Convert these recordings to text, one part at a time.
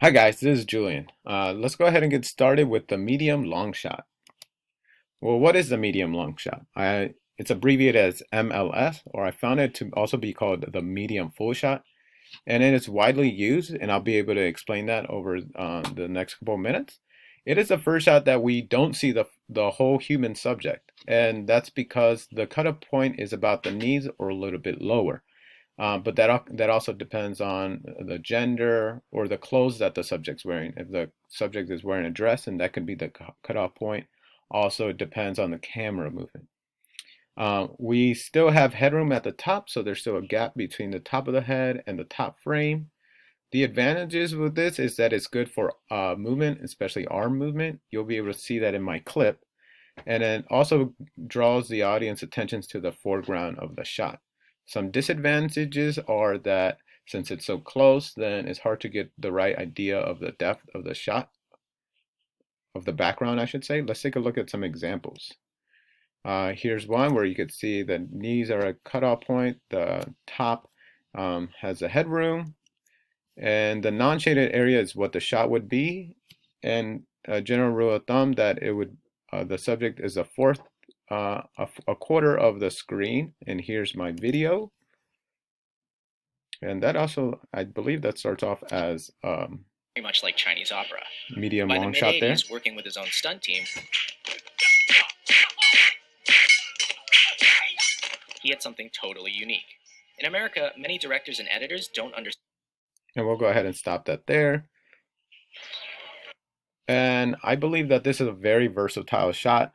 Hi guys, this is Julian. Let's go ahead and get started with the medium long shot. Well, what is the medium long shot? It's abbreviated as MLS, or I found it to also be called the medium full shot, and it is widely used, and I'll be able to explain that over the next couple of minutes. It is the first shot that we don't see the whole human subject, and that's because the cutoff point is about the knees or a little bit lower. But that also depends on the gender or the clothes that the subject's wearing. If the subject is wearing a dress, and that could be the cutoff point. Also, it depends on the camera movement. We still have headroom at the top, so there's still a gap between the top of the head and the top frame. The advantages with this is that it's good for movement, especially arm movement. You'll be able to see that in my clip. And it also draws the audience attention to the foreground of the shot. Some disadvantages are that since it's so close, then it's hard to get the right idea of the depth of the shot, of the background, I should say. Let's take a look at some examples. Here's one where you could see the knees are a cutoff point, the top has a headroom, and the non-shaded area is what the shot would be. And a general rule of thumb that it would the subject is a fourth, a quarter of the screen. And here's my video. And that also, I believe that starts off as Very much like Chinese opera. medium By the long shot there. mid-80s, working with his own stunt team, he had something totally unique. In America, many directors and editors don't understand. And we'll go ahead and stop that there. And I believe that this is a very versatile shot,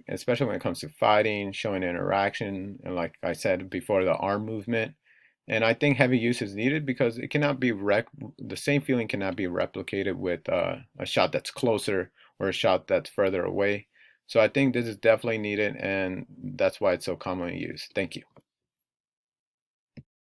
especially when it comes to fighting, showing interaction, and like I said before, the arm movement. And I think heavy use is needed because it cannot be the same feeling cannot be replicated with a shot that's closer or a shot that's further away. So I think this is definitely needed, and that's why it's so commonly used. Thank you.